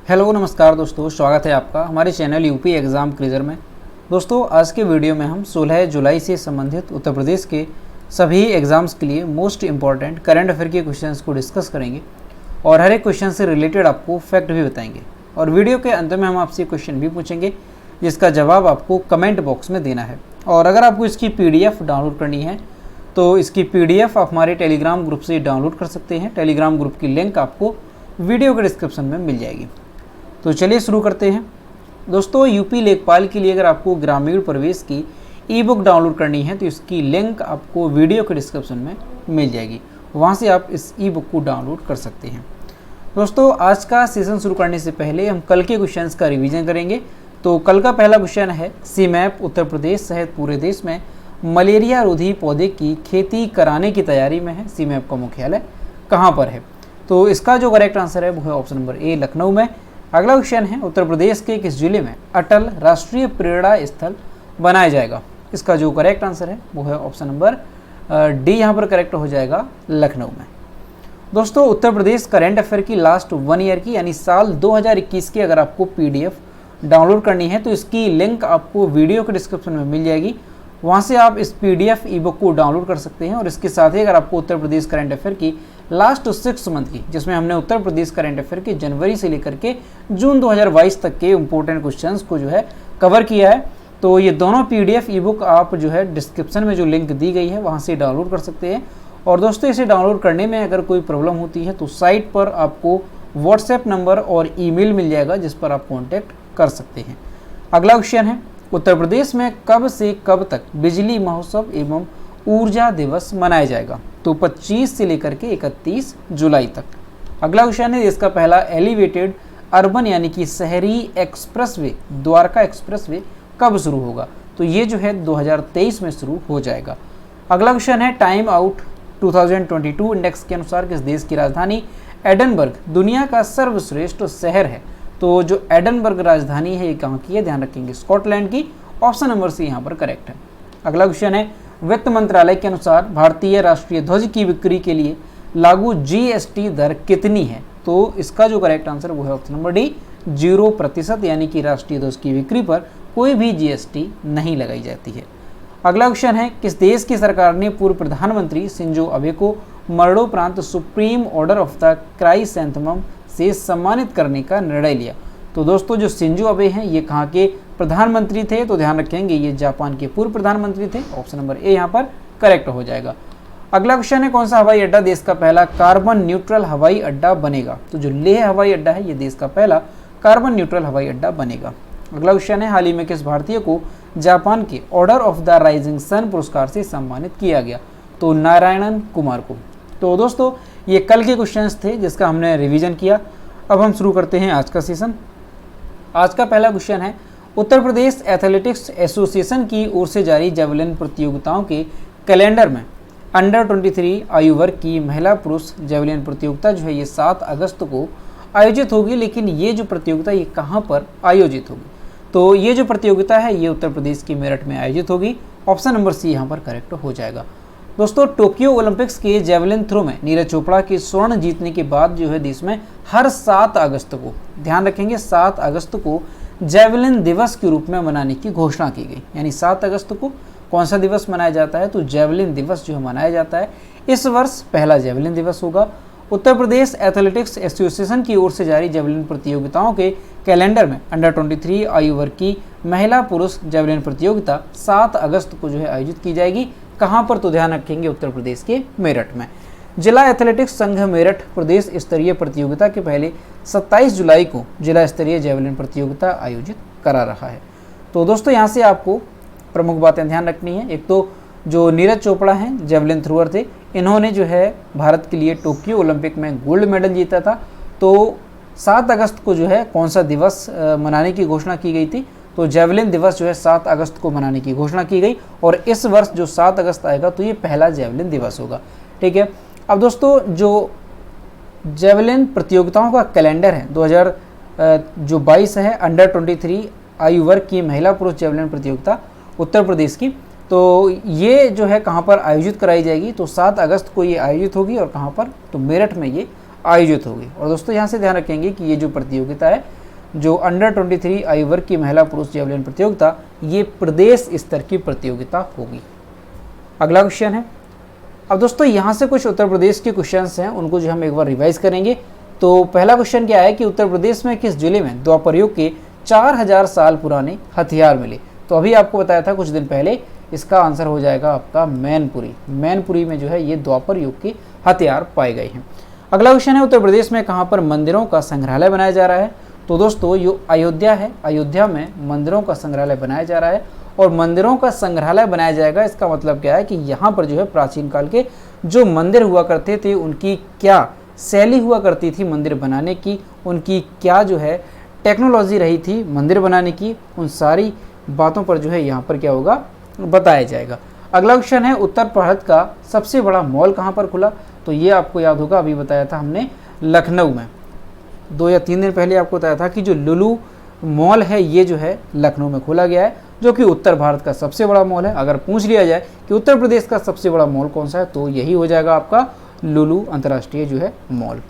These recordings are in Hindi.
हेलो नमस्कार दोस्तों, स्वागत है आपका हमारे चैनल यूपी एग्ज़ाम क्विज़र में। दोस्तों आज के वीडियो में हम 16 जुलाई से संबंधित उत्तर प्रदेश के सभी एग्ज़ाम्स के लिए मोस्ट इम्पॉर्टेंट करंट अफेयर के क्वेश्चंस को डिस्कस करेंगे और हर एक क्वेश्चन से रिलेटेड आपको फैक्ट भी बताएंगे। और वीडियो के अंत में हम आपसे क्वेश्चन भी पूछेंगे जिसका जवाब आपको कमेंट बॉक्स में देना है। और अगर आपको इसकी PDF डाउनलोड करनी है तो इसकी PDF आप हमारे टेलीग्राम ग्रुप से डाउनलोड कर सकते हैं। टेलीग्राम ग्रुप की लिंक आपको वीडियो के डिस्क्रिप्शन में मिल जाएगी। तो चलिए शुरू करते हैं। दोस्तों यूपी लेखपाल के लिए अगर आपको ग्रामीण प्रवेश की ई बुक डाउनलोड करनी है तो इसकी लिंक आपको वीडियो के डिस्क्रिप्शन में मिल जाएगी, वहाँ से आप इस ई बुक को डाउनलोड कर सकते हैं। दोस्तों आज का सेशन शुरू करने से पहले हम कल के क्वेश्चंस का रिवीजन करेंगे। तो कल का पहला क्वेश्चन है, सीमैप उत्तर प्रदेश सहित पूरे देश में मलेरिया रोधी पौधे की खेती कराने की तैयारी में है। सीमैप का मुख्यालय कहाँ पर है? तो इसका जो करेक्ट आंसर है वो है ऑप्शन नंबर ए, लखनऊ में। अगला क्वेश्चन है, उत्तर प्रदेश के किस जिले में अटल राष्ट्रीय प्रेरणा स्थल बनाया जाएगा? इसका जो करेक्ट आंसर है वो है ऑप्शन नंबर डी, यहाँ पर करेक्ट हो जाएगा लखनऊ में। दोस्तों उत्तर प्रदेश करंट अफेयर की लास्ट 1 ईयर की यानी साल 2021 की अगर आपको PDF डाउनलोड करनी है तो इसकी लिंक आपको वीडियो के डिस्क्रिप्शन में मिल जाएगी, वहाँ से आप इस PDF ई बुक को डाउनलोड कर सकते हैं। और इसके साथ ही अगर आपको उत्तर प्रदेश करंट अफेयर की लास्ट 6 मंथ की, जिसमें हमने उत्तर प्रदेश करंट अफेयर के जनवरी से लेकर के जून 2022 तक के इंपॉर्टेंट क्वेश्चंस को जो है कवर किया है, तो ये दोनों PDF ई बुक आप जो है डिस्क्रिप्शन में जो लिंक दी गई है वहाँ से डाउनलोड कर सकते हैं। और दोस्तों इसे डाउनलोड करने में अगर कोई प्रॉब्लम होती है तो साइट पर आपको व्हाट्सएप नंबर और ईमेल मिल जाएगा जिस पर आप कॉन्टैक्ट कर सकते हैं। अगला क्वेश्चन है, उत्तर प्रदेश में कब से कब तक बिजली महोत्सव एवं ऊर्जा दिवस मनाया जाएगा? तो 25 से लेकर के 31 जुलाई तक। अगला क्वेश्चन है, इसका पहला एलिवेटेड अर्बन यानी कि शहरी एक्सप्रेसवे द्वारका एक्सप्रेसवे कब शुरू होगा? तो ये जो है 2023 में शुरू हो जाएगा। अगला क्वेश्चन है, टाइम आउट 2022 इंडेक्स के अनुसार किस देश की राजधानी एडनबर्ग दुनिया का सर्वश्रेष्ठ शहर है? तो जो एडनबर्ग राजधानी है ये कहाँ की है? ध्यान रखेंगे स्कॉटलैंड की। ऑप्शन नंबर सी यहाँ पर करेक्ट है। अगला क्वेश्चन है, वित्त मंत्रालय के अनुसार भारतीय राष्ट्रीय ध्वज की बिक्री के लिए लागू GST दर कितनी है? तो इसका जो करेक्ट आंसर वो है ऑप्शन नंबर डी, 0%, यानी कि राष्ट्रीय ध्वज की बिक्री पर कोई भी GST नहीं लगाई जाती है। अगला क्वेश्चन है, किस देश की सरकार ने पूर्व प्रधानमंत्री शिंजो अबे को मरणोपरांत supreme order of the chrysanthemum से सम्मानित करने का निर्णय लिया? तो दोस्तों जो शिंजो अबे हैं ये कहाँ के प्रधानमंत्री थे? तो ध्यान रखेंगे ये जापान के पूर्व प्रधानमंत्री थे। ऑप्शन नंबर ए यहाँ पर करेक्ट हो जाएगा। अगला क्वेश्चन है, कौन सा हवाई अड्डा देश का पहला कार्बन न्यूट्रल हवाई अड्डा बनेगा? तो जो लेह हवाई अड्डा है ये देश का पहला कार्बन न्यूट्रल हवाई अड्डा बनेगा। अगला क्वेश्चन है, हाल ही में किस भारतीय को जापान के order of the rising sun पुरस्कार से सम्मानित किया गया? तो नारायणन कुमार को। तो दोस्तों ये कल के क्वेश्चंस थे जिसका हमने रिवीजन किया। अब हम शुरू करते हैं आज का सेशन। आज का पहला क्वेश्चन है, उत्तर प्रदेश एथलेटिक्स एसोसिएशन की ओर से जारी जेवलिन प्रतियोगिताओं के कैलेंडर में अंडर 23 आयु वर्ग की महिला पुरुष जेवलिन प्रतियोगिता जो है ये 7 अगस्त को आयोजित होगी, लेकिन ये जो प्रतियोगिता ये कहाँ पर आयोजित होगी? तो ये जो प्रतियोगिता है ये उत्तर प्रदेश की मेरठ में आयोजित होगी। ऑप्शन नंबर सी यहाँ पर करेक्ट हो जाएगा। दोस्तों टोक्यो ओलंपिक्स के जेवलिन थ्रो में नीरज चोपड़ा के स्वर्ण जीतने के बाद जो है देश में हर 7 अगस्त को, ध्यान रखेंगे 7 अगस्त को जेवलिन दिवस के रूप में मनाने की घोषणा की गई। यानी 7 अगस्त को कौन सा दिवस मनाया जाता है? तो जेवलिन दिवस जो है मनाया जाता है। इस वर्ष पहला जेवलिन दिवस होगा। उत्तर प्रदेश एथलेटिक्स एसोसिएशन की ओर से जारी जेवलिन प्रतियोगिताओं के कैलेंडर में अंडर 23 आयु वर्ग की महिला पुरुष जेवलिन प्रतियोगिता 7 अगस्त को जो है आयोजित की जाएगी। कहाँ पर? तो ध्यान रखेंगे उत्तर प्रदेश के मेरठ में। जिला एथलेटिक्स संघ मेरठ प्रदेश स्तरीय प्रतियोगिता के पहले 27 जुलाई को जिला स्तरीय जेवलिन प्रतियोगिता आयोजित करा रहा है। तो दोस्तों यहाँ से आपको प्रमुख बातें ध्यान रखनी है। एक तो जो नीरज चोपड़ा हैं जेवलिन थ्रोअर थे, इन्होंने जो है भारत के लिए टोक्यो ओलंपिक में गोल्ड मेडल जीता था। तो 7 अगस्त को जो है कौन सा दिवस मनाने की घोषणा की गई थी? तो जेवलिन दिवस जो है 7 अगस्त को मनाने की घोषणा की गई और इस वर्ष जो 7 अगस्त आएगा तो ये पहला जेवलिन दिवस होगा। ठीक है। अब दोस्तों जो जेवलिन प्रतियोगिताओं का कैलेंडर है 2022 है, अंडर 23 आयु वर्ग की महिला पुरुष जेवलिन प्रतियोगिता उत्तर प्रदेश की, तो ये जो है कहाँ पर आयोजित कराई जाएगी? तो 7 अगस्त को ये आयोजित होगी और कहाँ पर? तो मेरठ में ये आयोजित होगी। और दोस्तों यहाँ से ध्यान रखेंगे कि ये जो प्रतियोगिता है, जो अंडर 23 आयु वर्ग की महिला पुरुष जेवलिन प्रतियोगिता, ये प्रदेश स्तर की प्रतियोगिता होगी। अगला क्वेश्चन है, अब दोस्तों यहाँ से कुछ उत्तर प्रदेश के क्वेश्चंस हैं, उनको जो हम एक बार रिवाइज करेंगे। तो पहला क्वेश्चन क्या है कि उत्तर प्रदेश में किस जिले में द्वापर युग के 4000 साल पुराने हथियार मिले? तो अभी आपको बताया था कुछ दिन पहले, इसका आंसर हो जाएगा आपका मैनपुरी। मैनपुरी में जो है ये द्वापर युग के हथियार पाए गए हैं। अगला क्वेश्चन है, उत्तर प्रदेश में कहाँ पर मंदिरों का संग्रहालय बनाया जा रहा है? तो दोस्तों ये अयोध्या है, अयोध्या में मंदिरों का संग्रहालय बनाया जा रहा है। और मंदिरों का संग्रहालय बनाया जाएगा, इसका मतलब क्या है कि यहाँ पर जो है प्राचीन काल के जो मंदिर हुआ करते थे, उनकी क्या शैली हुआ करती थी मंदिर बनाने की, उनकी क्या जो है टेक्नोलॉजी रही थी मंदिर बनाने की, उन सारी बातों पर जो है यहाँ पर क्या होगा बताया जाएगा। अगला क्वेश्चन है, उत्तर भारत का सबसे बड़ा मॉल कहाँ पर खुला? तो ये आपको याद होगा, अभी बताया था हमने लखनऊ में, 2 या 3 दिन पहले आपको बताया था कि जो लुलु मॉल है ये जो है लखनऊ में खोला गया है, जो कि उत्तर भारत का सबसे बड़ा मॉल है। अगर पूछ लिया जाए कि उत्तर प्रदेश का सबसे बड़ा मॉल कौन सा है, तो यही हो जाएगा आपका लुलु अंतर्राष्ट्रीय जो है मॉल।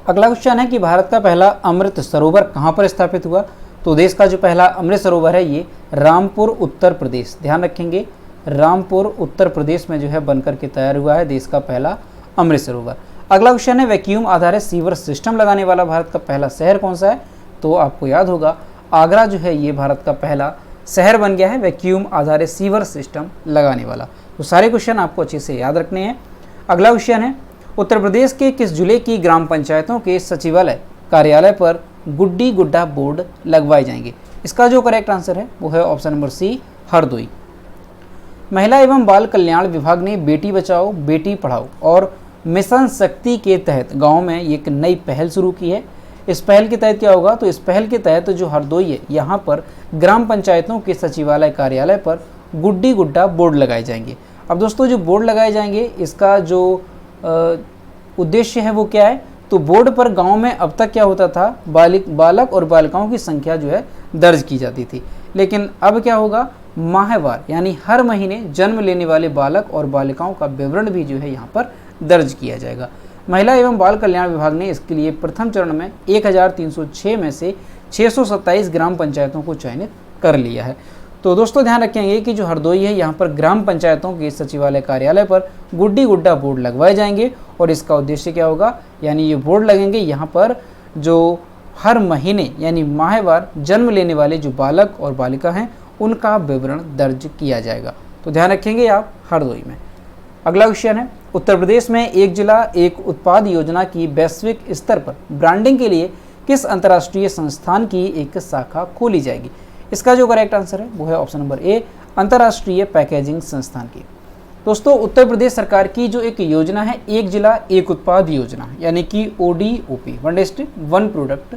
अगला क्वेश्चन है कि भारत का पहला अमृत सरोवर कहाँ पर स्थापित हुआ? तो देश का जो पहला अमृत सरोवर है ये रामपुर उत्तर प्रदेश, ध्यान रखेंगे, रामपुर उत्तर प्रदेश में जो है बनकर के तैयार हुआ है देश का पहला अमृत सरोवर। अगला क्वेश्चन है, वैक्यूम आधारित सीवर सिस्टम लगाने वाला भारत का पहला शहर कौन सा है? तो आपको याद होगा आगरा जो है ये भारत का पहला शहर बन गया है वैक्यूम आधारित सीवर सिस्टम लगाने वाला। तो सारे क्वेश्चन आपको अच्छे से याद रखने हैं। अगला क्वेश्चन है, उत्तर प्रदेश के किस जिले की ग्राम पंचायतों के सचिवालय कार्यालय पर गुड्डी गुड्डा बोर्ड लगवाए जाएंगे? इसका जो करेक्ट आंसर है वो है ऑप्शन नंबर सी, हरदोई। महिला एवं बाल कल्याण विभाग ने बेटी बचाओ बेटी पढ़ाओ और मिशन शक्ति के तहत गांव में एक नई पहल शुरू की है। इस पहल के तहत क्या होगा? तो इस पहल के तहत जो हरदोई है यहाँ पर ग्राम पंचायतों के सचिवालय कार्यालय पर गुड्डी गुड्डा बोर्ड लगाए जाएंगे। अब दोस्तों जो बोर्ड लगाए जाएंगे, इसका जो उद्देश्य है वो क्या है? तो बोर्ड पर गांव में अब तक क्या होता था, बालक और बालिकाओं की संख्या जो है दर्ज की जाती थी, लेकिन अब क्या होगा, माहवार यानी हर महीने जन्म लेने वाले बालक और बालिकाओं का विवरण भी जो है यहाँ पर दर्ज किया जाएगा। महिला एवं बाल कल्याण विभाग ने इसके लिए प्रथम चरण में 1306 में से 627 ग्राम पंचायतों को चयनित कर लिया है। तो दोस्तों ध्यान रखेंगे कि जो हरदोई है यहाँ पर ग्राम पंचायतों के सचिवालय कार्यालय पर गुड्डी गुड्डा बोर्ड लगवाए जाएंगे और इसका उद्देश्य क्या होगा, यानी ये बोर्ड लगेंगे यहाँ पर जो हर महीने यानी माहवार जन्म लेने वाले जो बालक और बालिका हैं उनका विवरण दर्ज किया जाएगा। तो ध्यान रखेंगे आप हरदोई में। अगला क्वेश्चन है, उत्तर प्रदेश में एक जिला एक उत्पाद योजना की वैश्विक स्तर पर ब्रांडिंग के लिए किस अंतर्राष्ट्रीय संस्थान की एक शाखा खोली जाएगी? इसका जो करेक्ट आंसर है वो है ऑप्शन नंबर ए, अंतर्राष्ट्रीय पैकेजिंग संस्थान की। दोस्तों उत्तर प्रदेश सरकार की जो एक योजना है एक जिला एक उत्पाद योजना, यानी कि ODOP, one district one product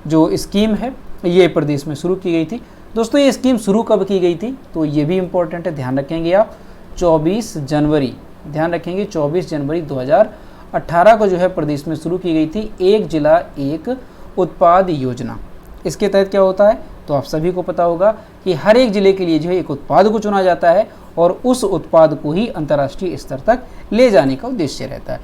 जो स्कीम है ये प्रदेश में शुरू की गई थी। दोस्तों ये स्कीम शुरू कब की गई थी? तो ये भी इम्पोर्टेंट है, ध्यान रखेंगे आप, 24 जनवरी, ध्यान रखेंगे 24 जनवरी 2018 को जो है प्रदेश में शुरू की गई थी एक जिला एक उत्पाद योजना। इसके तहत क्या होता है, तो आप सभी को पता होगा कि हर एक जिले के लिए जो है एक उत्पाद को चुना जाता है और उस उत्पाद को ही अंतर्राष्ट्रीय स्तर तक ले जाने का उद्देश्य रहता है।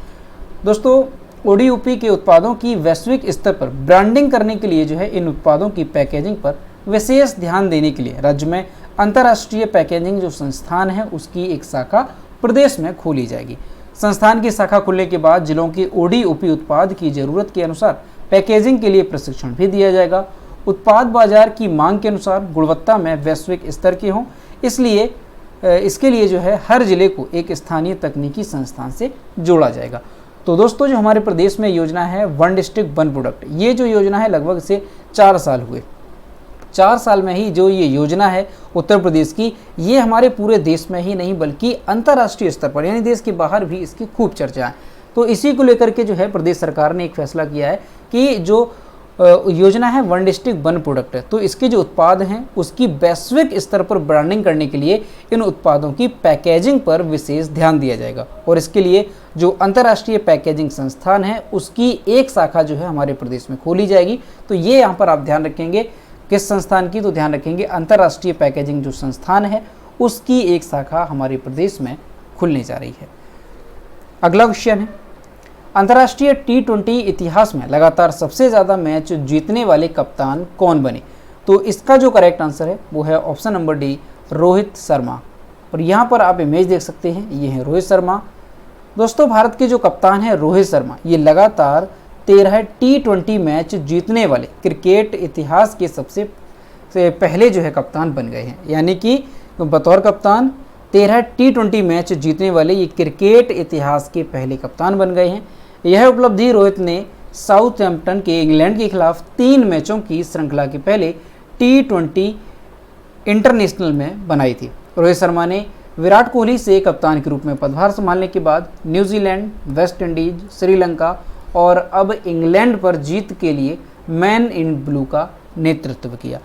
दोस्तों ODOP के उत्पादों की वैश्विक स्तर पर ब्रांडिंग करने के लिए जो है इन उत्पादों की पैकेजिंग पर विशेष ध्यान देने के लिए राज्य में अंतर्राष्ट्रीय पैकेजिंग जो संस्थान है उसकी एक शाखा प्रदेश में खोली जाएगी। संस्थान की शाखा खुलने के बाद जिलों की ODOP उत्पाद की जरूरत के अनुसार पैकेजिंग के लिए प्रशिक्षण भी दिया जाएगा। उत्पाद बाजार की मांग के अनुसार गुणवत्ता में वैश्विक स्तर के हों, इसलिए इसके लिए जो है हर जिले को एक स्थानीय तकनीकी संस्थान से जोड़ा जाएगा। तो दोस्तों जो हमारे प्रदेश में योजना है वन डिस्ट्रिक्ट वन प्रोडक्ट, ये जो योजना है लगभग से 4 साल हुए। 4 साल में ही जो ये योजना है उत्तर प्रदेश की, ये हमारे पूरे देश में ही नहीं बल्कि अंतर्राष्ट्रीय स्तर पर यानी देश के बाहर भी इसकी खूब चर्चा है। तो इसी को लेकर के जो है प्रदेश सरकार ने एक फैसला किया है कि जो योजना है वन डिस्ट्रिक्ट वन प्रोडक्ट है, तो इसके जो उत्पाद हैं उसकी वैश्विक स्तर पर ब्रांडिंग करने के लिए इन उत्पादों की पैकेजिंग पर विशेष ध्यान दिया जाएगा और इसके लिए जो अंतर्राष्ट्रीय पैकेजिंग संस्थान है उसकी एक शाखा जो है हमारे प्रदेश में खोली जाएगी। तो ये यहाँ पर आप ध्यान रखेंगे किस संस्थान की, तो ध्यान रखेंगे अंतर्राष्ट्रीय पैकेजिंग जो संस्थान है उसकी एक शाखा हमारे प्रदेश में खुलने जा रही है। अगला क्वेश्चन है, अंतर्राष्ट्रीय T20 इतिहास में लगातार सबसे ज़्यादा मैच जीतने वाले कप्तान कौन बने? तो इसका जो करेक्ट आंसर है वो है option number D, Rohit Sharma. और यहाँ पर आप इमेज देख सकते हैं, ये है रोहित शर्मा। दोस्तों भारत के जो कप्तान है रोहित शर्मा, ये लगातार 13 T20 मैच जीतने वाले क्रिकेट इतिहास के सबसे पहले जो है कप्तान बन गए हैं। यानी कि बतौर कप्तान 13 T20 मैच जीतने वाले ये क्रिकेट इतिहास के पहले कप्तान बन गए हैं। यह उपलब्धि रोहित ने साउथहैम्पटन के इंग्लैंड के खिलाफ 3 मैचों की श्रृंखला के पहले T20 इंटरनेशनल में बनाई थी। रोहित शर्मा ने विराट कोहली से कप्तान के रूप में पदभार संभालने के बाद न्यूजीलैंड, वेस्ट इंडीज, श्रीलंका और अब इंग्लैंड पर जीत के लिए मैन इन ब्लू का नेतृत्व किया।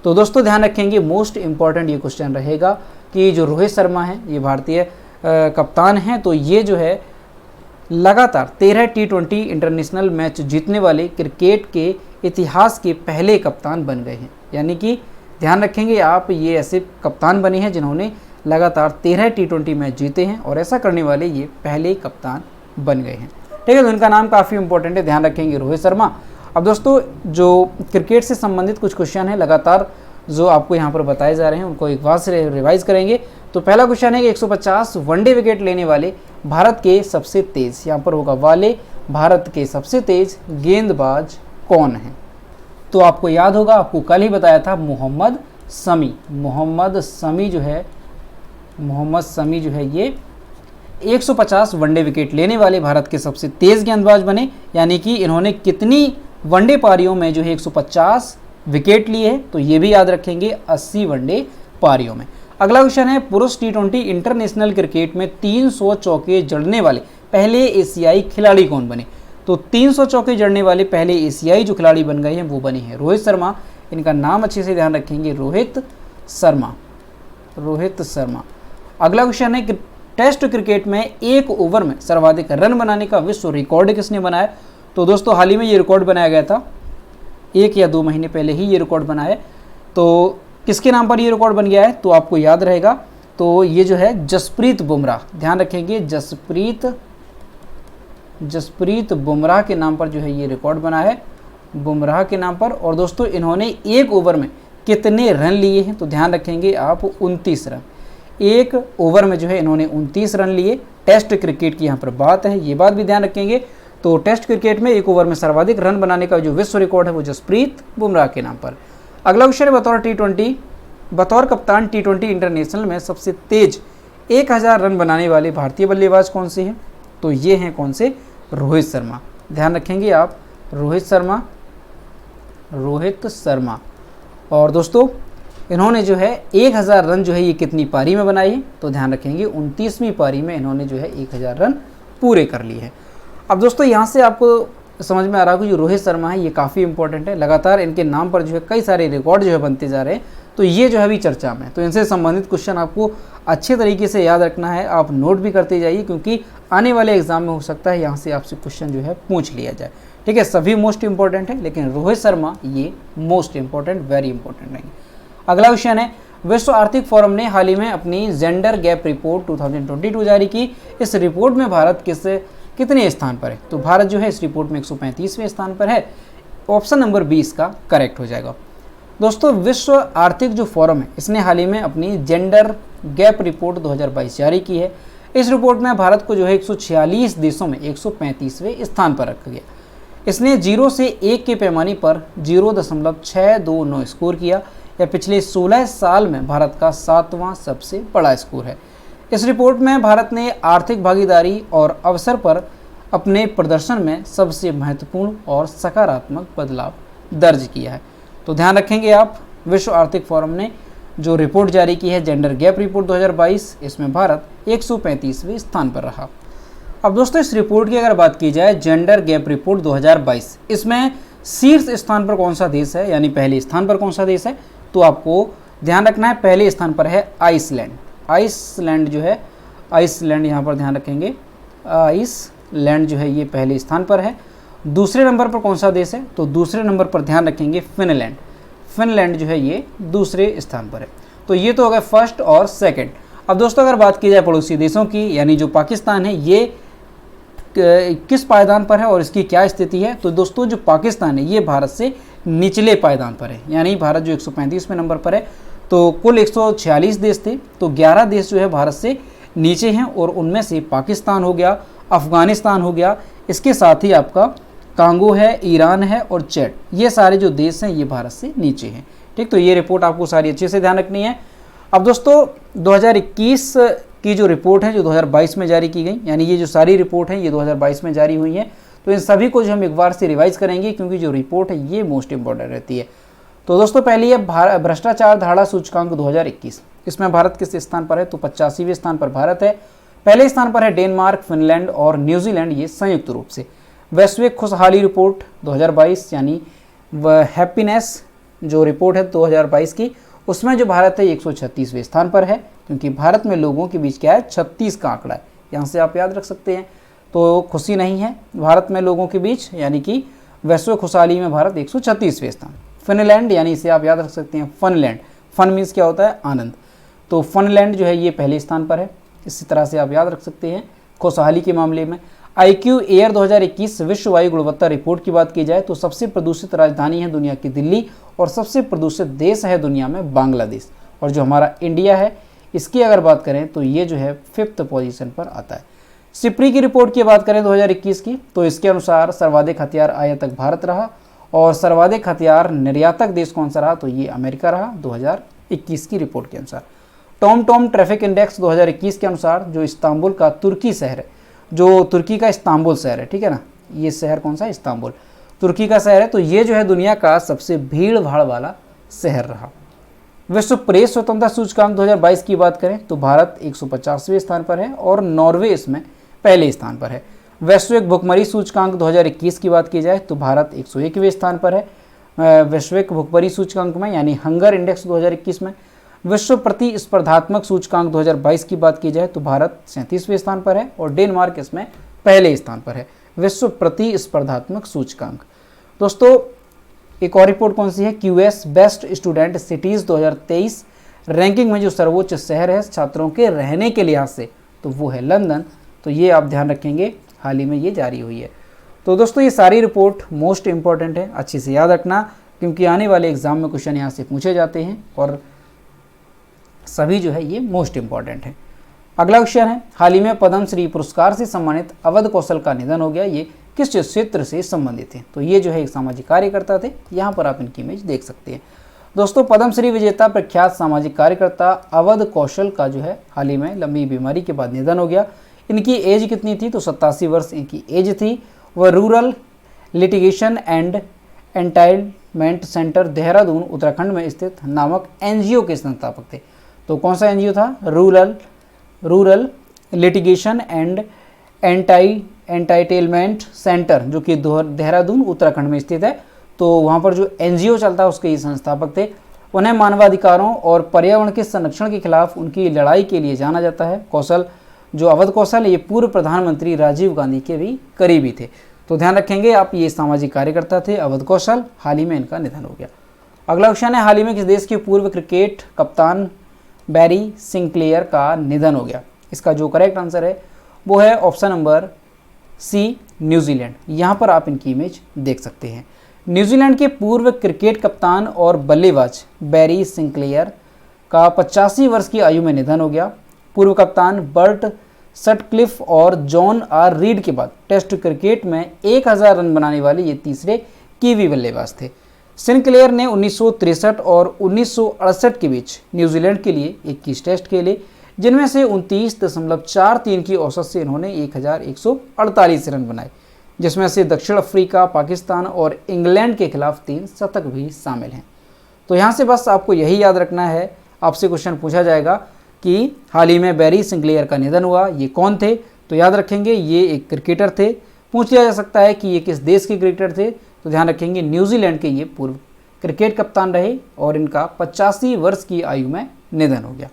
तो दोस्तों ध्यान रखेंगे, मोस्ट इम्पॉर्टेंट ये क्वेश्चन रहेगा कि जो रोहित शर्मा हैं ये भारतीय कप्तान हैं, तो ये जो है लगातार 13 T20 इंटरनेशनल मैच जीतने वाले क्रिकेट के इतिहास के पहले कप्तान बन गए हैं। यानी कि ध्यान रखेंगे आप, ये ऐसे कप्तान बने हैं जिन्होंने लगातार 13 T20 मैच जीते हैं और ऐसा करने वाले ये पहले कप्तान बन गए हैं। ठीक है, तो इनका नाम काफ़ी इंपॉर्टेंट है, ध्यान रखेंगे रोहित शर्मा। अब दोस्तों जो क्रिकेट से संबंधित कुछ क्वेश्चन है लगातार जो आपको यहाँ पर बताए जा रहे हैं उनको एक बार से रिवाइज करेंगे। तो पहला क्वेश्चन है कि 150 वनडे विकेट लेने वाले भारत के सबसे तेज, यहाँ पर होगा वाले, भारत के सबसे तेज गेंदबाज कौन है? तो आपको याद होगा, आपको कल ही बताया था मोहम्मद शमी। मोहम्मद शमी जो है ये 150 वनडे विकेट लेने वाले भारत के सबसे तेज गेंदबाज बने। यानी कि इन्होंने कितनी वनडे पारियों में जो है 150 विकेट लिए हैं, तो ये भी याद रखेंगे 80 वनडे पारियों में। अगला क्वेश्चन है, पुरुष T20 इंटरनेशनल क्रिकेट में 300 चौके जड़ने वाले पहले एशियाई खिलाड़ी कौन बने? तो 300 चौके जड़ने वाले पहले एशियाई जो खिलाड़ी बन गए हैं वो बने हैं रोहित शर्मा। इनका नाम अच्छे से ध्यान रखेंगे, रोहित शर्मा। अगला क्वेश्चन है कि टेस्ट क्रिकेट में एक ओवर में सर्वाधिक रन बनाने का विश्व रिकॉर्ड किसने बनाया? तो दोस्तों हाल ही में ये रिकॉर्ड बनाया गया था, 1 या 2 महीने पहले ही ये रिकॉर्ड बना है। तो किसके नाम पर ये रिकॉर्ड बन गया है? तो आपको याद रहेगा, तो ये जो है जसप्रीत बुमराह, ध्यान रखेंगे जसप्रीत बुमराह के नाम पर जो है ये रिकॉर्ड बना है, बुमराह के नाम पर। और दोस्तों इन्होंने एक ओवर में कितने रन लिए हैं? तो ध्यान रखेंगे आप 29 रन। एक ओवर में जो है इन्होंने 29 रन लिए। टेस्ट क्रिकेट की यहाँ पर बात है, ये बात भी ध्यान रखेंगे। तो टेस्ट क्रिकेट में एक ओवर में सर्वाधिक रन बनाने का जो विश्व रिकॉर्ड है वो जसप्रीत बुमराह के नाम पर। अगला क्वेश्चन है, बतौर कप्तान T20 इंटरनेशनल में सबसे तेज 1000 रन बनाने वाले भारतीय बल्लेबाज कौन से हैं? तो ये हैं कौन से? रोहित शर्मा। ध्यान रखेंगे आप, रोहित शर्मा। और दोस्तों इन्होंने जो है 1000 रन जो है ये कितनी पारी में बनाई है? तो ध्यान रखेंगे 29वीं पारी में इन्होंने जो है 1000 रन पूरे कर लिए हैं। अब दोस्तों यहाँ से आपको समझ में आ रहा है कि जो रोहित शर्मा है ये काफ़ी इंपॉर्टेंट है, लगातार इनके नाम पर जो है कई सारे रिकॉर्ड जो है बनते जा रहे हैं, तो ये जो है अभी चर्चा में। तो इनसे संबंधित क्वेश्चन आपको अच्छे तरीके से याद रखना है, आप नोट भी करते जाइए क्योंकि आने वाले एग्जाम में हो सकता है यहाँ से आपसे क्वेश्चन जो है पूछ लिया जाए। ठीक है, सभी मोस्ट इंपॉर्टेंट है लेकिन रोहित शर्मा ये मोस्ट इंपॉर्टेंट, वेरी इंपॉर्टेंट रहेंगे। अगला क्वेश्चन है, विश्व आर्थिक फोरम ने हाल ही में अपनी जेंडर गैप रिपोर्ट 2022 जारी की। इस रिपोर्ट में भारत कितने स्थान पर है? तो भारत जो है इस रिपोर्ट में 135वें स्थान पर है। ऑप्शन नंबर 20 का करेक्ट हो जाएगा। दोस्तों विश्व आर्थिक जो फोरम है इसने हाल ही में अपनी जेंडर गैप रिपोर्ट 2022 जारी की है। इस रिपोर्ट में भारत को जो है 146 देशों में 135वें स्थान पर रखा गया। इसने 0 से 1 के पैमाने पर 0.629 स्कोर किया, यह पिछले 16 साल में भारत का 7वां सबसे बड़ा स्कोर है। इस रिपोर्ट में भारत ने आर्थिक भागीदारी और अवसर पर अपने प्रदर्शन में सबसे महत्वपूर्ण और सकारात्मक बदलाव दर्ज किया है। तो ध्यान रखेंगे आप, विश्व आर्थिक फोरम ने जो रिपोर्ट जारी की है जेंडर गैप रिपोर्ट 2022, इसमें भारत 135वें स्थान पर रहा। अब दोस्तों इस रिपोर्ट की अगर बात की जाए जेंडर गैप रिपोर्ट 2022, इसमें शीर्ष स्थान पर कौन सा देश है, यानी पहले स्थान पर कौन सा देश है? तो आपको ध्यान रखना है, पहले स्थान पर है आइसलैंड। आइसलैंड जो है, आइसलैंड यहाँ पर ध्यान रखेंगे, आइसलैंड जो है ये पहले स्थान पर है। दूसरे नंबर पर कौन सा देश है? तो दूसरे नंबर पर ध्यान रखेंगे फिनलैंड। फिनलैंड जो है ये दूसरे स्थान पर है। तो ये तो हो गए फर्स्ट और सेकंड। अब दोस्तों अगर बात की जाए पड़ोसी देशों की, यानी जो पाकिस्तान है ये किस पायदान पर है और इसकी क्या स्थिति है। तो दोस्तों जो पाकिस्तान है ये भारत से निचले पायदान पर है, यानी भारत जो 135वें नंबर पर है। तो कुल 146 देश थे, तो 11 देश जो है भारत से नीचे हैं और उनमें से पाकिस्तान हो गया, अफ़गानिस्तान हो गया, इसके साथ ही आपका कांगो है, ईरान है और चैड, ये सारे जो देश हैं ये भारत से नीचे हैं। ठीक, तो ये रिपोर्ट आपको सारी अच्छे से ध्यान रखनी है। अब दोस्तों 2021 की जो रिपोर्ट है जो 2022 में जारी की गई, यानी ये जो सारी रिपोर्ट है ये 2022 में जारी हुई है, तो इन सभी को जो हम एक बार से रिवाइज करेंगे क्योंकि जो रिपोर्ट है ये मोस्ट इंपॉर्टेंट रहती है। तो दोस्तों पहली है भ्रष्टाचार धारणा सूचकांक 2021, इसमें भारत किस स्थान पर है, तो 85वें स्थान पर भारत है। पहले स्थान पर है डेनमार्क, फिनलैंड और न्यूजीलैंड, ये संयुक्त रूप से। वैश्विक खुशहाली रिपोर्ट 2022 यानी हैप्पीनेस जो रिपोर्ट है 2022 की, उसमें जो भारत है 136वें स्थान पर है, क्योंकि भारत में लोगों के बीच क्या है 36 का आंकड़ा है, यहाँ से आप याद रख सकते हैं। तो खुशी नहीं है भारत में लोगों के बीच, यानी कि वैश्विक खुशहाली में भारत 136वें स्थान। फिनलैंड यानी इसे आप याद रख सकते हैं फनलैंड, फन मीन्स क्या होता है आनंद, तो फनलैंड जो है ये पहले स्थान पर है, इसी तरह से आप याद रख सकते हैं खुशहाली के मामले में। IQ एयर 2021 विश्व वायु गुणवत्ता रिपोर्ट की बात की जाए तो सबसे प्रदूषित राजधानी है दुनिया की दिल्ली और सबसे प्रदूषित देश है दुनिया में बांग्लादेश, और जो हमारा इंडिया है इसकी अगर बात करें तो ये जो है 5th पोजीशन पर आता है। सिप्री की रिपोर्ट की बात करें 2021 की, तो इसके अनुसार सर्वाधिक हथियार आयातक भारत रहा और सर्वाधिक हथियार निर्यातक देश कौन सा रहा, तो ये अमेरिका रहा 2021 की रिपोर्ट के अनुसार। टॉम ट्रैफिक इंडेक्स 2021 के अनुसार जो इस्तांबुल का तुर्की शहर है, जो तुर्की का इस्तांबुल शहर है, ठीक है ना, ये शहर कौन सा, इस्तांबुल तुर्की का शहर है, तो ये जो है दुनिया का सबसे भीड़ भाड़ वाला शहर रहा। विश्व प्रेस स्वतंत्रता सूचकांक 2022 की बात करें तो भारत 150वें स्थान पर है और नॉर्वे इसमें पहले स्थान पर है। वैश्विक भुखमरी सूचकांक 2021 की बात की जाए तो भारत 101वें स्थान पर है वैश्विक भुखमरी सूचकांक में, यानी हंगर इंडेक्स 2021 में। विश्व प्रतिस्पर्धात्मक सूचकांक 2022 की बात की जाए तो भारत 37वें स्थान पर है और डेनमार्क इसमें पहले स्थान पर है विश्व प्रतिस्पर्धात्मक सूचकांक। दोस्तों एक और रिपोर्ट कौन सी है, QS best student cities 2023 ranking में जो सर्वोच्च शहर है छात्रों के रहने के लिहाज से, तो वो है लंदन, तो ये आप ध्यान रखेंगे, हाल ही में ये जारी हुई है। तो दोस्तों ये सारी रिपोर्ट मोस्ट इंपॉर्टेंट है, अच्छे से याद रखना क्योंकि आने वाले एग्जाम में क्वेश्चन यहाँ से पूछे जाते हैं और सभी जो है ये मोस्ट इंपॉर्टेंट है। अगला क्वेश्चन है, हाल ही में पद्मश्री पुरस्कार से सम्मानित अवध कौशल का निधन हो गया, ये किस क्षेत्र से संबंधित है, तो ये जो है एक सामाजिक कार्यकर्ता थे, यहाँ पर आप इनकी इमेज देख सकते हैं। दोस्तों पद्मश्री विजेता प्रख्यात सामाजिक कार्यकर्ता अवध कौशल का जो है हाल ही में लंबी बीमारी के बाद निधन हो गया। इनकी एज कितनी थी, तो 87 वर्ष इनकी एज थी। वह rural litigation and entitlement centre Dehradun Uttarakhand में स्थित नामक NGO के संस्थापक थे। तो कौन सा NGO था, rural litigation and entitlement centre, जो कि देहरादून उत्तराखंड में स्थित है। तो वहाँ पर जो NGO चलता है उसके ये संस्थापक थे। उन्हें मानवाधिकारों और पर्यावरण के संरक्षण के खिलाफ उनकी लड़ाई के लिए जाना जाता है। कौशल जो अवध कौशल ये पूर्व प्रधानमंत्री राजीव गांधी के भी करीबी थे, तो ध्यान रखेंगे आप, ये सामाजिक कार्यकर्ता थे अवध कौशल, हाल ही में इनका निधन हो गया। अगला क्वेश्चन है, हाल ही में किस देश के पूर्व क्रिकेट कप्तान बैरी सिंक्लेयर का निधन हो गया। इसका जो करेक्ट आंसर है वो है ऑप्शन नंबर सी, न्यूजीलैंड। यहाँ पर आप इनकी इमेज देख सकते हैं। न्यूजीलैंड के पूर्व क्रिकेट कप्तान और बल्लेबाज बैरी सिंक्लेयर का 85 वर्ष की आयु में निधन हो गया। पूर्व कप्तान बर्ट सटक्लिफ और जॉन आर रीड के बाद टेस्ट क्रिकेट में 1000 रन बनाने वाले ये तीसरे कीवी बल्लेबाज थे। सिंक्लेयर ने 1963 और 1968 के बीच न्यूजीलैंड के लिए 21 टेस्ट खेले, जिनमें से 29.43 की औसत से इन्होंने 1148 रन बनाए, जिसमें से दक्षिण अफ्रीका, पाकिस्तान और इंग्लैंड के खिलाफ 3 शतक भी शामिल हैं। तो यहाँ से बस आपको यही याद रखना है, आपसे क्वेश्चन पूछा जाएगा कि हाल ही में बैरी सिंक्लेयर का निधन हुआ, ये कौन थे, तो याद रखेंगे ये एक क्रिकेटर थे। पूछ लिया जा सकता है कि ये किस देश के क्रिकेटर थे, तो ध्यान रखेंगे न्यूजीलैंड के ये पूर्व क्रिकेट कप्तान रहे और इनका 85 वर्ष की आयु में निधन हो गया।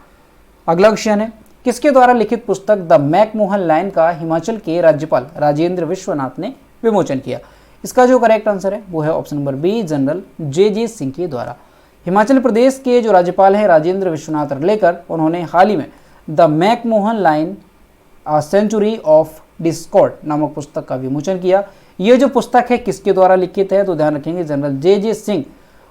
अगला क्वेश्चन है, किसके द्वारा लिखित पुस्तक द मैकमोहन लाइन का हिमाचल के राज्यपाल राजेंद्र विश्वनाथ ने विमोचन किया। इसका जो करेक्ट आंसर है वो है ऑप्शन नंबर बी, जनरल जे सिंह के द्वारा। हिमाचल प्रदेश के जो राज्यपाल हैं राजेंद्र विश्वनाथ अर्लेकर, उन्होंने हाल ही में the McMahon line a century of discord नामक पुस्तक का विमोचन किया। ये जो पुस्तक है किसके द्वारा लिखित है, तो ध्यान रखेंगे जनरल जे सिंह,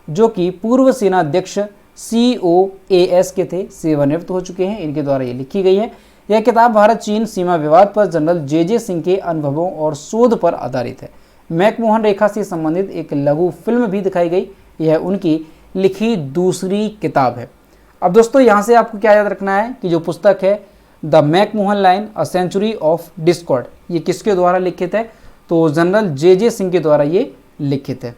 जो कि पूर्व सेना अध्यक्ष COAS के थे, सेवानिवृत्त हो चुके हैं, इनके द्वारा ये लिखी गई है। यह किताब भारत चीन सीमा विवाद पर जनरल जे सिंह के अनुभवों और शोध पर आधारित है। मैकमोहन रेखा से संबंधित एक लघु फिल्म भी दिखाई गई, यह उनकी लिखी दूसरी किताब है। अब दोस्तों यहाँ से आपको क्या याद रखना है कि जो पुस्तक है the McMahon line a century of discord, ये किसके द्वारा लिखित है, तो जनरल जे सिंह के द्वारा ये लिखित है।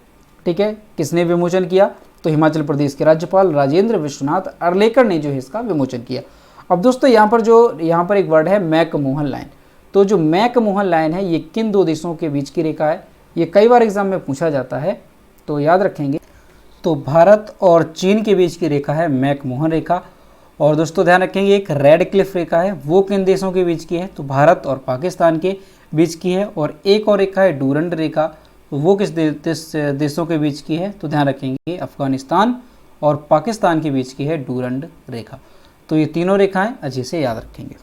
ठीक है, किसने विमोचन किया, तो हिमाचल प्रदेश के राज्यपाल राजेंद्र विश्वनाथ अर्लेकर ने जो है इसका विमोचन किया। अब दोस्तों यहाँ पर एक वर्ड है मैकमोहन लाइन, तो जो मैकमोहन लाइन है ये किन दो देशों के बीच की रेखा है, ये कई बार एग्जाम में पूछा जाता है, तो याद रखेंगे। तो भारत और चीन के बीच की रेखा है मैकमोहन रेखा। और दोस्तों ध्यान रखेंगे एक रेड क्लिफ रेखा है, वो किन देशों के बीच की है, तो भारत और पाकिस्तान के बीच की है। और एक और रेखा है डूरंड रेखा, तो वो किस देशों के बीच की है, तो ध्यान रखेंगे अफगानिस्तान और पाकिस्तान के बीच की है डूरंड रेखा। तो ये तीनों रेखाएं अच्छे से याद रखेंगे।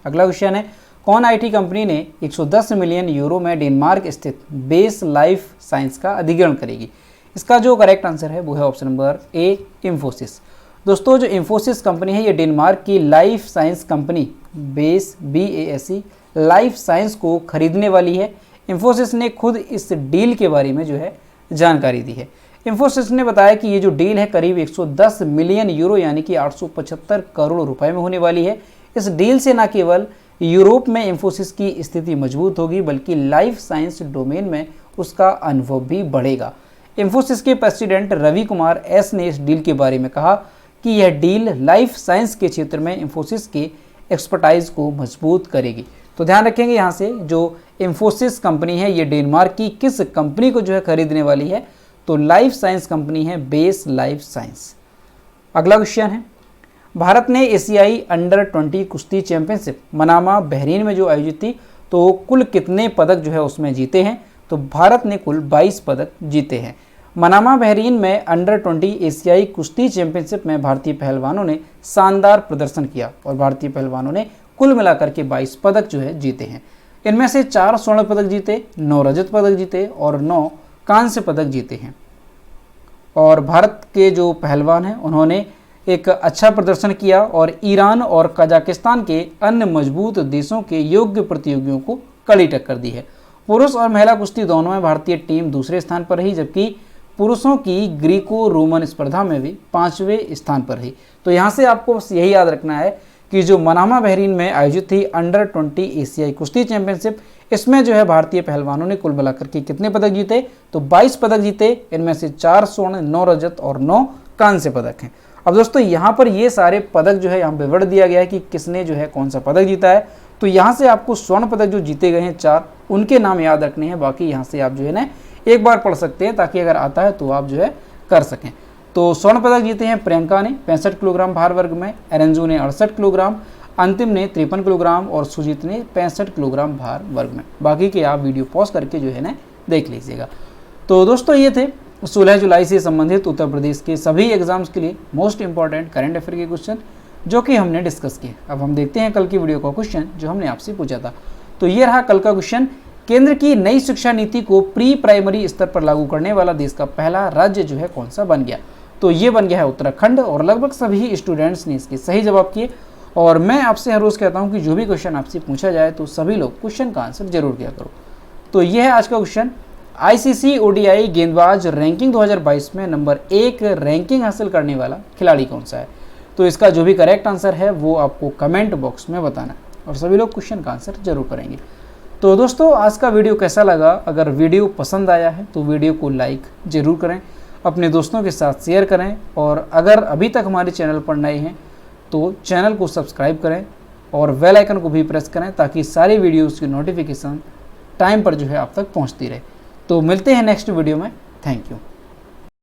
अगला क्वेश्चन है, कौन IT कंपनी ने 110 मिलियन यूरो में डेनमार्क स्थित बेस लाइफ साइंस का अधिग्रहण करेगी। इसका जो करेक्ट आंसर है वो है ऑप्शन नंबर A, इंफोसिस। दोस्तों जो इंफोसिस कंपनी है ये डेनमार्क की life science company base BASE life science को खरीदने वाली है। इंफोसिस ने खुद इस डील के बारे में जो है जानकारी दी है। इंफोसिस ने बताया कि ये जो डील है करीब 110 मिलियन यूरो यानी कि 875 करोड़ रुपए में होने वाली है। इस डील से न केवल यूरोप में इंफोसिस की स्थिति मजबूत होगी बल्कि लाइफ साइंस डोमेन में उसका अनुभव भी बढ़ेगा। इंफोसिस के प्रेसिडेंट रवि कुमार एस ने इस डील के बारे में कहा कि यह डील लाइफ साइंस के क्षेत्र में इंफोसिस के एक्सपर्टाइज को मजबूत करेगी। तो ध्यान रखेंगे यहाँ से जो इंफोसिस कंपनी है ये डेनमार्क की किस कंपनी को जो है खरीदने वाली है, तो लाइफ साइंस कंपनी है बेस लाइफ साइंस। अगला क्वेश्चन है, भारत ने एशियाई अंडर 20 कुश्ती चैंपियनशिप मनामा बहरीन में जो आयोजित थी तो कुल कितने पदक जो है उसमें जीते हैं, तो भारत ने कुल 22 पदक जीते हैं। मनामा बहरीन में अंडर 20 एशियाई कुश्ती चैंपियनशिप में भारतीय पहलवानों ने शानदार प्रदर्शन किया और भारतीय पहलवानों ने कुल मिलाकर के 22 पदक जो है जीते हैं। इनमें से 4 स्वर्ण पदक जीते, 9 रजत पदक जीते और 9 कांस्य पदक जीते हैं। और भारत के जो पहलवान हैं उन्होंने एक अच्छा प्रदर्शन किया और ईरान और कजाकिस्तान के अन्य मजबूत देशों के योग्य प्रतियोगियों को कड़ी टक्कर दी है। पुरुष और महिला कुश्ती दोनों में भारतीय टीम दूसरे स्थान पर रही, जबकि पुरुषों की ग्रीको रोमन स्पर्धा में भी 5वें स्थान पर रही। तो यहाँ से आपको बस यही याद रखना है कि जो मनामा बहरीन में आयोजित थी अंडर 20 एशियाई कुश्ती चैंपियनशिप, इसमें जो है भारतीय पहलवानों ने कुल मिलाकर के कितने पदक जीते, तो 22 पदक जीते। इनमें से 4 स्वर्ण, 9 रजत और 9 कांस्य पदक हैं। अब दोस्तों यहाँ पर ये सारे पदक जो है यहाँ विवरण दिया गया है कि किसने जो है कौन सा पदक जीता है। तो यहाँ से आपको स्वर्ण पदक जो जीते गए हैं 4, उनके नाम याद रखने हैं। बाकी यहाँ से आप जो है ना एक बार पढ़ सकते हैं ताकि अगर आता है तो आप जो है कर सकें। तो स्वर्ण पदक जीते हैं प्रियंका ने 65 किलोग्राम भार वर्ग में, एरेंजू ने 68 किलोग्राम, अंतिम ने 53 किलोग्राम और सुजीत ने 65 किलोग्राम भार वर्ग में। बाकी के आप वीडियो पॉज करके जो है ना देख लीजिएगा। तो दोस्तों ये थे 16 जुलाई से संबंधित उत्तर प्रदेश के सभी एग्जाम्स के लिए मोस्ट इंपॉर्टेंट करंट अफेयर के क्वेश्चन जो कि हमने डिस्कस किए। अब हम देखते हैं कल की वीडियो का क्वेश्चन जो हमने आपसे पूछा था। तो ये रहा कल का क्वेश्चन, केंद्र की नई शिक्षा नीति को प्री प्राइमरी स्तर पर लागू करने वाला देश का पहला राज्य जो है कौन सा बन गया, तो ये बन गया है उत्तराखंड। और लगभग सभी स्टूडेंट्स ने इसके सही जवाब किए। और मैं आपसे हर रोज़ कहता हूँ कि जो भी क्वेश्चन आपसे पूछा जाए तो सभी लोग क्वेश्चन का आंसर जरूर किया करो। तो ये है आज का क्वेश्चन, ICC ODI गेंदबाज रैंकिंग 2022 में नंबर 1 रैंकिंग हासिल करने वाला खिलाड़ी कौन सा है। तो इसका जो भी करेक्ट आंसर है वो आपको कमेंट बॉक्स में बताना है और सभी लोग क्वेश्चन का आंसर जरूर करेंगे। तो दोस्तों आज का वीडियो कैसा लगा, अगर वीडियो पसंद आया है तो वीडियो को लाइक ज़रूर करें, अपने दोस्तों के साथ शेयर करें और अगर अभी तक हमारे चैनल पर नए हैं तो चैनल को सब्सक्राइब करें और बेल आइकन को भी प्रेस करें ताकि सारी वीडियोज़ की नोटिफिकेशन टाइम पर जो है आप तक पहुँचती रहे। तो मिलते हैं नेक्स्ट वीडियो में। Thank you.